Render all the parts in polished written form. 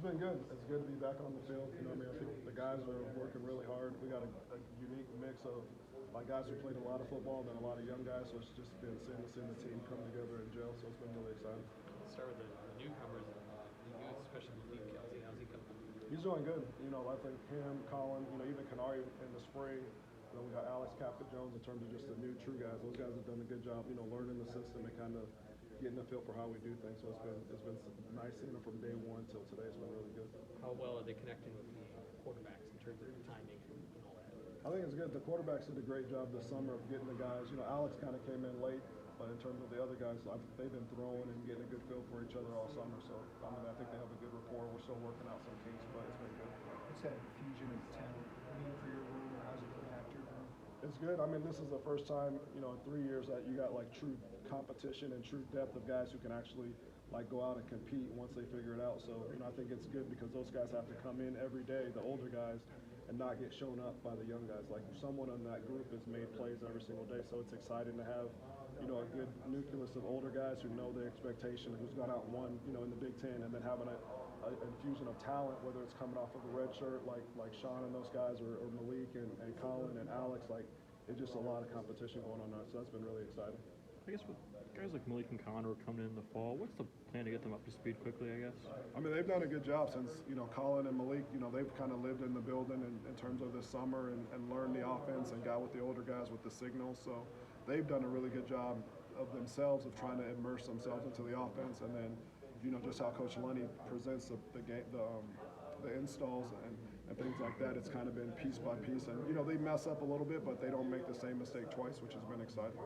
It's been good. It's good to be back on the field. I think the guys are working really hard. We got a unique mix of like guys who played a lot of football and then a lot of young guys. So it's just been seeing the team come together and gel. So it's been really exciting. Let's start with the newcomers in the youth, especially Malik Kelsey. How's he coming? He's doing good. I think him, Colin, even Canary in the spring. We got Alex Captain Jones in terms of just the new true guys. Those guys have done a good job, learning the system and kind of getting a feel for how we do things. So it's been nice seeing them from day one till today. It's been really good. How well are they connecting with the quarterbacks in terms of timing and all that? I think it's good. The quarterbacks did a great job this summer of getting the guys. Alex kind of came in late, but in terms of the other guys, they've been throwing and getting a good feel for each other all summer. So I think they have a good rapport. We're still working out some kinks, but it's been good. What's that fusion of talent mean for your room, or how's it impact your room? It's good. This is the first time, in 3 years that you got like true competition and true depth of guys who can actually like go out and compete once they figure it out. So, I think it's good because those guys have to come in every day, the older guys, and not get shown up by the young guys. Like someone in that group has made plays every single day. So it's exciting to have, a good nucleus of older guys who know the expectation, who's gone out and won, in the Big Ten, and then having an infusion of talent, whether it's coming off of the red shirt like Sean and those guys, or Malik and Colin and Alex, like it's just a lot of competition going on now. So that's been really exciting. I guess with guys like Malik and Connor coming in the fall, what's the plan to get them up to speed quickly, I guess? They've done a good job since, Colin and Malik, they've kind of lived in the building in terms of this summer and learned the offense and got with the older guys with the signals. So they've done a really good job of themselves of trying to immerse themselves into the offense, and then, just how Coach Lunny presents the game, the installs and things like that. It's kind of been piece by piece, and they mess up a little bit, but they don't make the same mistake twice, which has been exciting.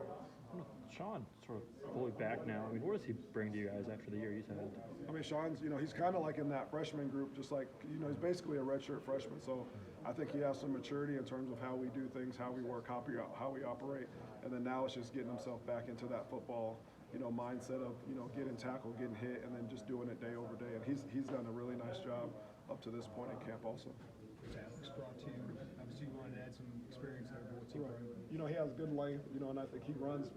Sean sort of fully back now. What does he bring to you guys after the year he's had? Sean's, he's kind of like in that freshman group, just like, he's basically a redshirt freshman. So I think he has some maturity in terms of how we do things, how we work, how we operate. And then now it's just getting himself back into that football, mindset of, getting tackled, getting hit, and then just doing it day over day. And he's done a really nice job up to this point in camp also. Alex brought to you, obviously you wanted to add some experience there, but what's he bring? He has good length, and I think he runs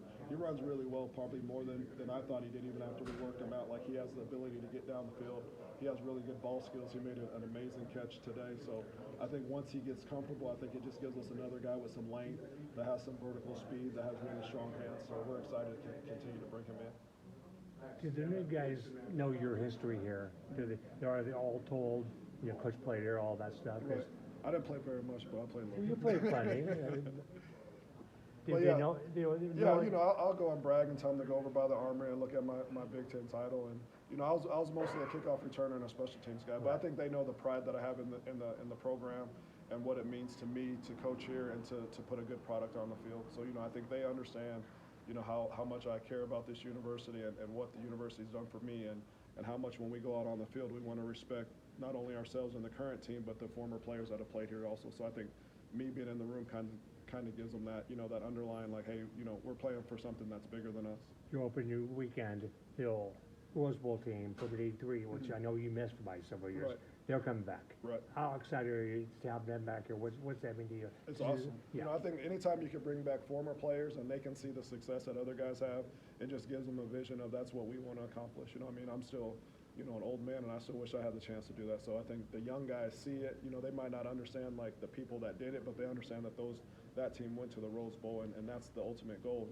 really well, probably more than I thought he did even after we worked him out. Like he has the ability to get down the field. He has really good ball skills. He made an amazing catch today. So I think once he gets comfortable, I think it just gives us another guy with some length, that has some vertical speed, that has really strong hands. So we're excited to continue to bring him in. Do the new guys know your history here? Are they all told, Coach played here, all that stuff? Right. I didn't play very much, but I played a little. You played plenty. I'll go and brag and tell them to go over by the Armory and look at my Big Ten title. And I was mostly a kickoff returner and a special teams guy, but I think they know the pride that I have in the program and what it means to me to coach here and to put a good product on the field. So I think they understand how much I care about this university and what the university's done for me, and how much when we go out on the field we want to respect not only ourselves and the current team but the former players that have played here also. So I think me being in the room kind of gives them that that underlying, like, hey, we're playing for something that's bigger than us. You open your weekend, Hill Rose Bowl team for the D3, which I know you missed for by several years. Right. They're coming back. Right. How excited are you to have them back here? What's that mean to you? It's awesome. I think anytime you can bring back former players and they can see the success that other guys have, it just gives them a vision of that's what we want to accomplish. I'm still, an old man, and I still wish I had the chance to do that. So I think the young guys see it. They might not understand like the people that did it, but they understand that that team went to the Rose Bowl, and that's the ultimate goal.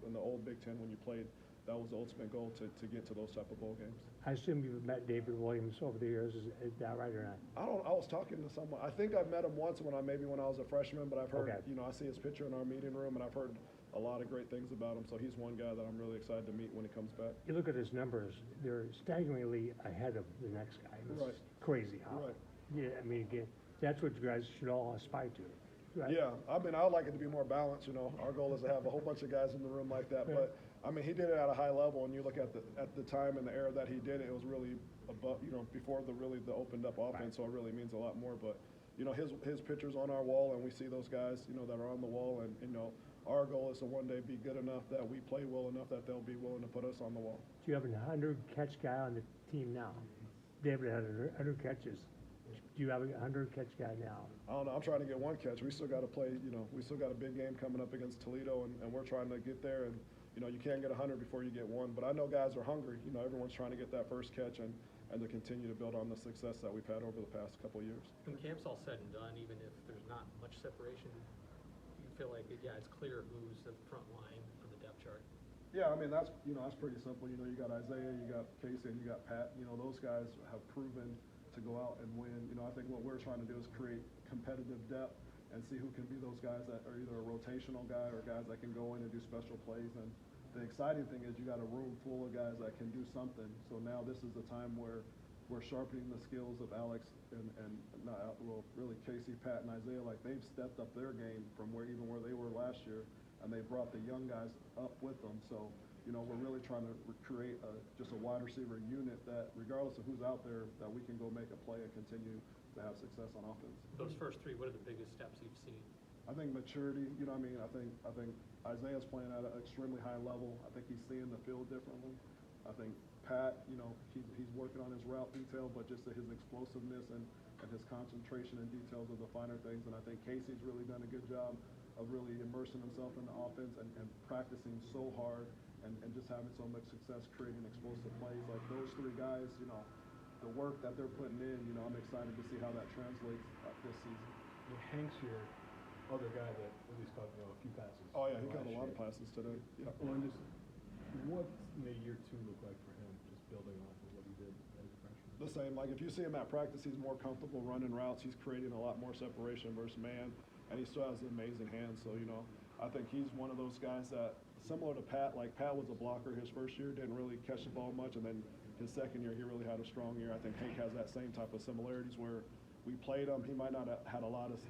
In the old Big Ten when you played, that was the ultimate goal to get to those type of bowl games. I assume you've met David Williams over the years. Is that right or not? I was talking to someone. I think I've met him once when I was a freshman, but I've heard, I see his picture in our meeting room, and I've heard a lot of great things about him. So he's one guy that I'm really excited to meet when he comes back. You look at his numbers; they're staggeringly ahead of the next guy. It's crazy how. Right. Yeah, again, that's what you guys should all aspire to. Right? Yeah, I'd like it to be more balanced. Our goal is to have a whole bunch of guys in the room like that. But he did it at a high level, and you look at the time and the era that he did it. It was really above, before the opened up offense. So it really means a lot more. But his pictures on our wall, and we see those guys, that are on the wall, and our goal is to one day be good enough that we play well enough that they'll be willing to put us on the wall. Do you have a 100-catch guy on the team now? David had 100 catches. Do you have a 100-catch guy now? I don't know. I'm trying to get one catch. We still got to play. We still got a big game coming up against Toledo, and we're trying to get there. And you can't get 100 before you get one. But I know guys are hungry. Everyone's trying to get that first catch, and and to continue to build on the success that we've had over the past couple of years. When camp's all said and done, even if there's not much separation, you feel like, yeah, it's clear who's the front line on the depth chart. Yeah, I mean, that's pretty simple. You got Isaiah, you got Casey, and you got Pat. Those guys have proven to go out and win. I think what we're trying to do is create competitive depth and see who can be those guys that are either a rotational guy or guys that can go in and do special plays. And the exciting thing is you got a room full of guys that can do something. So now this is the time where we're sharpening the skills of Alex and really Casey, Pat, and Isaiah. Like, they've stepped up their game from where they were last year, and they brought the young guys up with them. So, we're really trying to create just a wide receiver unit that, regardless of who's out there, that we can go make a play and continue to have success on offense. Those first three, what are the biggest steps you've seen? I think maturity. I think Isaiah's playing at an extremely high level. I think he's seeing the field differently. I think Pat, he's working on his route detail, but just his explosiveness and his concentration and details of the finer things. And I think Casey's really done a good job of really immersing himself in the offense and practicing so hard and just having so much success creating explosive plays. Like, those three guys, the work that they're putting in, I'm excited to see how that translates this season. Hank's your other guy that at least caught a few passes. Oh, yeah, he caught a lot of passes today. Yeah. Well, and just what may year two look like for him, just building off of what he did as a freshman? The same. Like, if you see him at practice, he's more comfortable running routes. He's creating a lot more separation versus man, and he still has amazing hands. So, I think he's one of those guys that, similar to Pat, like, Pat was a blocker his first year, didn't really catch the ball much, and then his second year, he really had a strong year. I think Hank has that same type of similarities where we played him. He might not have had a lot of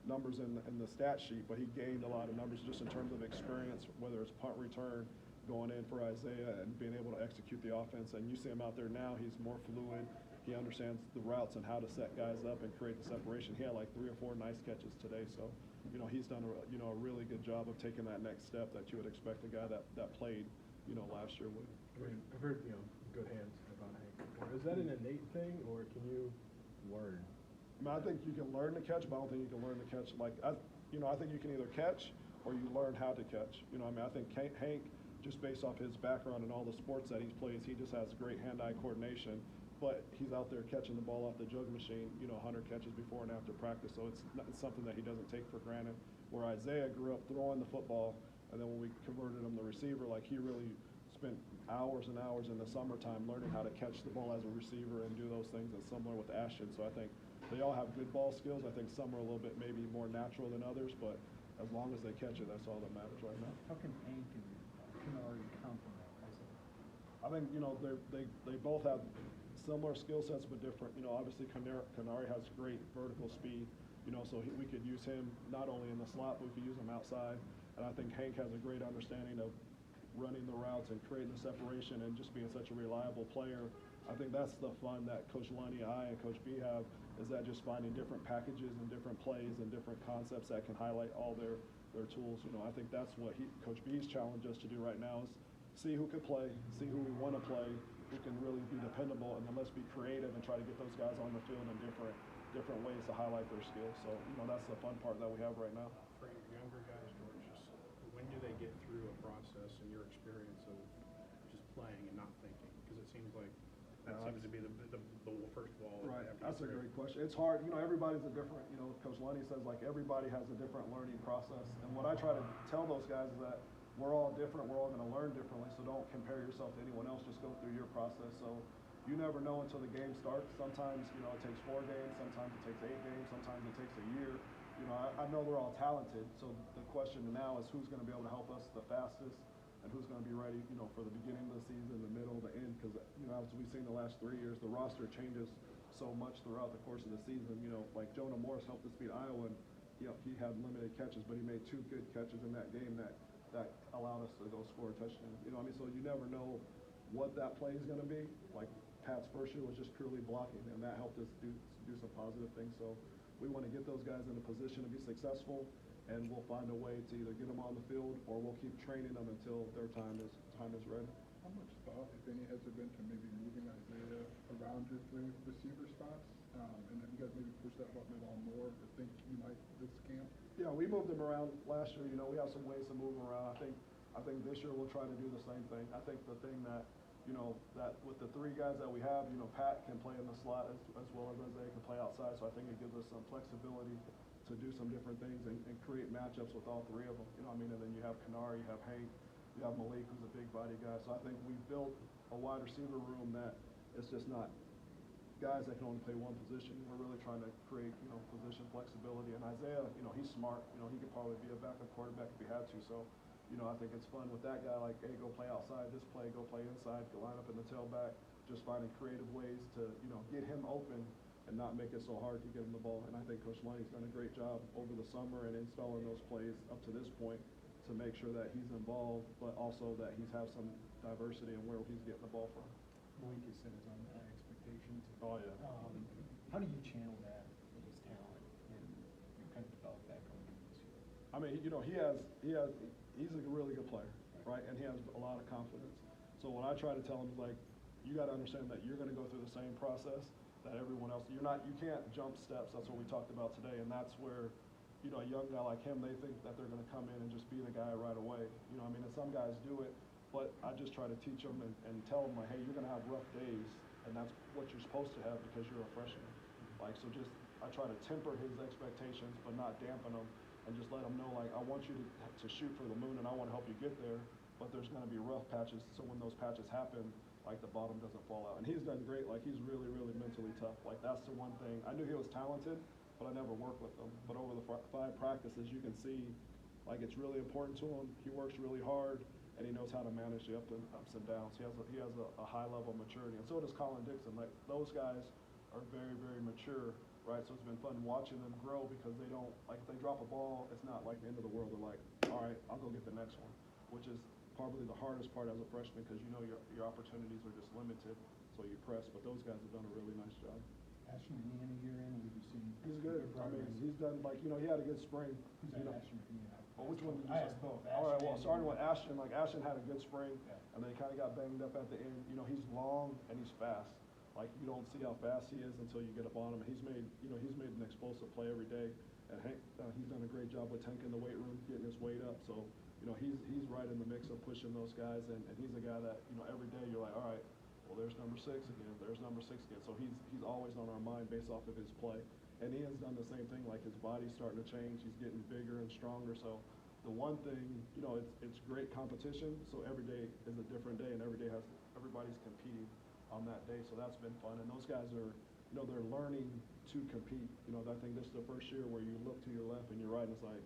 numbers in the stat sheet, but he gained a lot of numbers just in terms of experience, whether it's punt return, going in for Isaiah, and being able to execute the offense. And you see him out there now, he's more fluid. He understands the routes and how to set guys up and create the separation. He had like 3 or 4 nice catches today. So, he's done a really good job of taking that next step that you would expect a guy that played, last year would. I mean, I've heard, good hands about Hank. Is that an innate thing, or can you learn? I think you can learn to catch, but I don't think you can learn to catch. Like, I think you can either catch or you learn how to catch. I think Hank, just based off his background and all the sports that he plays, he just has great hand-eye coordination. But he's out there catching the ball off the jug machine, 100 catches before and after practice. So it's something that he doesn't take for granted. Where Isaiah grew up throwing the football, and then when we converted him to receiver, like, he really spent hours and hours in the summertime learning how to catch the ball as a receiver and do those things. And similar with Ashton. So I think they all have good ball skills. I think some are a little bit maybe more natural than others, but as long as they catch it, that's all that matters right now. How can Hank and Canary complement Isaiah? I think, they both have similar skill sets but different. Obviously Canary has great vertical speed, so we could use him not only in the slot, but we could use him outside. And I think Hank has a great understanding of running the routes and creating the separation and just being such a reliable player. I think that's the fun that Coach Lunny, I, and Coach B have, is that just finding different packages and different plays and different concepts that can highlight all their tools. I think that's what Coach B's challenged us to do right now is see who can play, see who we want to play, who can really be dependable, and then let's be creative and try to get those guys on the field in different ways to highlight their skills. So, that's the fun part that we have right now. For younger guys, George, just when do they get through a process in your experience of just playing and not thinking? Because it seems like that seems to be the first wall. Right, that's a great question. It's hard, everybody's a different, Coach Lunny says, like, everybody has a different learning process. And what I try to tell those guys is that we're all different, we're all going to learn differently, so don't compare yourself to anyone else, just go through your process. So you never know until the game starts. Sometimes, it takes 4 games, sometimes it takes 8 games, sometimes it takes a year. I know they're all talented, so the question now is who's going to be able to help us the fastest and who's going to be ready, for the beginning of the season, the middle, the end, because, as we've seen the last 3 years, the roster changes so much throughout the course of the season. Like Jonah Morris helped us beat Iowa, and he had limited catches, but he made 2 good catches in that game that allowed us to go score a touchdown. So you never know what that play is going to be. Like Pat's first year was just purely blocking, and that helped us do some positive things. So we want to get those guys in a position to be successful, and we'll find a way to either get them on the field or we'll keep training them until their time is ready. How much thought, if any, has there been to maybe moving Isaiah around your 3 receiver spots? And have you guys maybe pushed that button at all more to think you might this camp? Yeah, we moved him around last year. We have some ways to move him around. I think this year we'll try to do the same thing. I think the thing that you know, that with the three guys that we have, you know, Pat can play in the slot as well as Isaiah can play outside, so I think it gives us some flexibility to do some different things and create matchups with all three of them. You know what I mean? And then you have Kennard, you have Hank, you have Malik, who's a big body guy. So I think we've built a wide receiver room that it's just not guys that can only play one position. We're really trying to create, you know, position flexibility. And Isaiah, you know, he's smart. You know, he could probably be a backup quarterback if he had to. So, you know, I think it's fun with that guy, like, hey, go play outside this play, go play inside, go line up in the tailback, just finding creative ways to, you know, get him open and not make it so hard to get him the ball. And I think Coach Lonnie's done a great job over the summer and installing those plays up to this point to make sure that he's involved, but also that he's have some diversity in where he's getting the ball from. Malik has set his own high expectations. Oh, yeah. How do you channel that with his talent and kind of develop that going into this year? I mean, you know, he's a really good player, right? And he has a lot of confidence. So what I try to tell him is, like, you got to understand that you're going to go through the same process that everyone else. You can't jump steps. That's what we talked about today, and that's where, you know, a young guy like him, they think that they're going to come in and just be the guy right away. You know, I mean, and some guys do it, but I just try to teach them and tell them, like, hey, you're going to have rough days, and that's what you're supposed to have because you're a freshman. Like, so just I try to temper his expectations, but not dampen them, and just let him know, like, I want you to shoot for the moon, and I want to help you get there, but there's going to be rough patches. So when those patches happen, like, the bottom doesn't fall out. And he's done great. Like, he's really, really mentally tough. Like, that's the one thing. I knew he was talented, but I never worked with him. But over the 5 practices, you can see, like, it's really important to him. He works really hard, and he knows how to manage the ups and downs. He has a high level of maturity, and so does Colin Dixon. Like, those guys are very, very mature, right? So it's been fun watching them grow because they don't, like, if they drop a ball, it's not like the end of the world. They're like, all right, I'll go get the next one, which is probably the hardest part as a freshman because you know your opportunities are just limited, so you press. But those guys have done a really nice job. Ashton McNeil a year in, we've seen. He's good. I mean, he's done, like, you know, he had a good spring. Who's that Ashton McNeil? Well, which one did you I say? asked both. All right, well, Ashton starting and- with Ashton, like, Ashton had a good spring, Yeah. and then he kind of got banged up at the end. You know, he's long and he's fast. Like, you don't see how fast he is until you get up on him. He's made an explosive play every day. And Hank, he's done a great job with Tank in the weight room, getting his weight up. So, you know, he's right in the mix of pushing those guys. And he's a guy that, you know, every day you're like, all right, well, there's number 6 again. There's number 6 again. So he's always on our mind based off of his play. And Ian's done the same thing. Like, his body's starting to change. He's getting bigger and stronger. So the one thing, you know, it's great competition. So every day is a different day, and everybody's competing on that day. So that's been fun. And those guys are, you know, they're learning to compete. You know, I think this is the first year where you look to your left and your right, and it's like,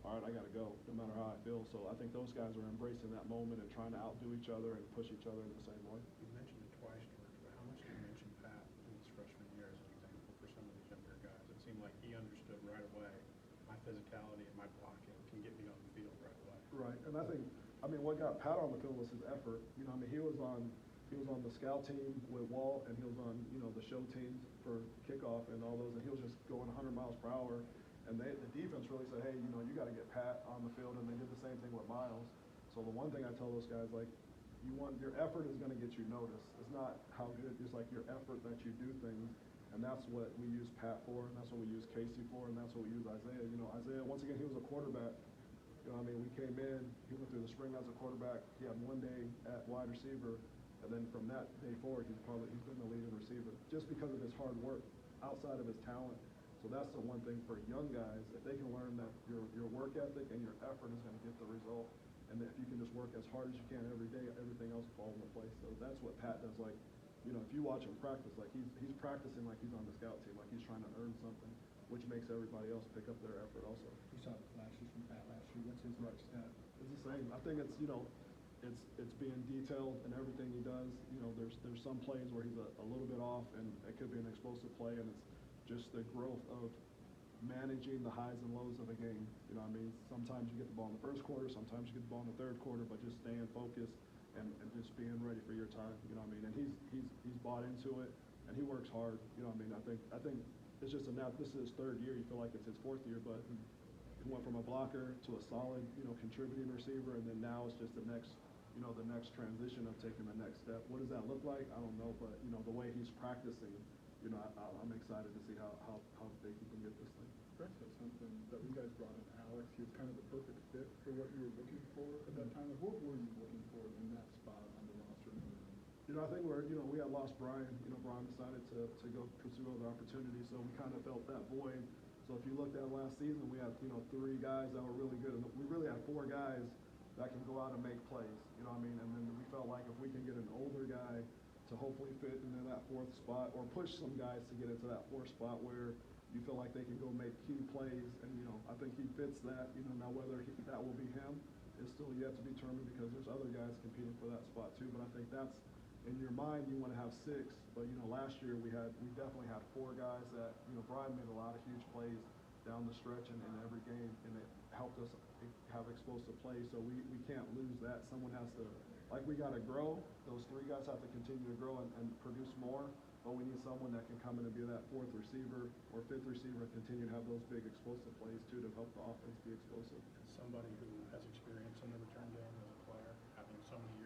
all right, I got to go, no matter how I feel. So I think those guys are embracing that moment and trying to outdo each other and push each other in the same way. You mentioned it twice, George, but how much do you mention Pat in his freshman year as an example for some of these younger guys? It seemed like he understood right away, my physicality and my blocking can get me on the field right away. Right, and I think, I mean, what got Pat on the field was his effort. You know, I mean, he was on the scout team with Walt, and he was on, you know, the show teams for kickoff and all those, and he was just going 100 miles per hour. And the defense really said, hey, you know, you got to get Pat on the field, and they did the same thing with Miles. So the one thing I tell those guys, like, your effort is going to get you noticed. It's not how good, it's like your effort that you do things, and that's what we use Pat for, and that's what we use Casey for, and that's what we use Isaiah. You know, Isaiah, once again, he was a quarterback. You know, I mean, we came in, he went through the spring as a quarterback. He had one day at wide receiver, and then from that day forward, he's been the leading receiver just because of his hard work outside of his talent. So that's the one thing for young guys, if they can learn that your work ethic and your effort is going to get the result, and that if you can just work as hard as you can every day, everything else falls into place. So that's what Pat does. Like, you know, if you watch him practice, like he's practicing like he's on the scout team, like he's trying to earn something, which makes everybody else pick up their effort also. We saw the flashes from Pat last year. What's his next step? It's the same. I think it's, you know, it's being detailed in everything he does. You know, there's some plays where he's a little bit off, and it could be an explosive play, and it's just the growth of managing the highs and lows of a game. You know what I mean? Sometimes you get the ball in the first quarter, sometimes you get the ball in the third quarter, but just staying focused and just being ready for your time. You know what I mean? And he's bought into it, and he works hard. You know what I mean? I think it's just this is his 3rd year. You feel like it's his 4th year, but he went from a blocker to a solid, you know, contributing receiver, and then now it's just the next transition of taking the next step. What does that look like? I don't know, but, you know, the way he's practicing, you know, I'm excited to see how big he can get this thing. Rex said something that when you guys brought in Alex, he was kind of the perfect fit for what you were looking for at that time. Like, what were you looking for in that spot on the roster? I think we had lost Brian. Brian decided to go pursue other opportunities, so we kind of felt that void. So if you looked at last season, we had, 3 guys that were really good, and we really had 4 guys that can go out and make plays, and then we felt like if we can get an older guy to hopefully fit into that 4th spot, or push some guys to get into that 4th spot where you feel like they can go make key plays, and, I think he fits that, now whether that will be him is still yet to be determined because there's other guys competing for that spot too, but I think that's, in your mind, you want to have 6, but, last year we definitely had 4 guys that, Brian made a lot of huge plays down the stretch in every game, and it helped us have explosive plays, so we can't lose that. Someone has to, we got to grow. Those 3 guys have to continue to grow and produce more, but we need someone that can come in and be that 4th receiver or 5th receiver and continue to have those big explosive plays too to help the offense be explosive. Somebody who has experience in the return game as a player, having so many years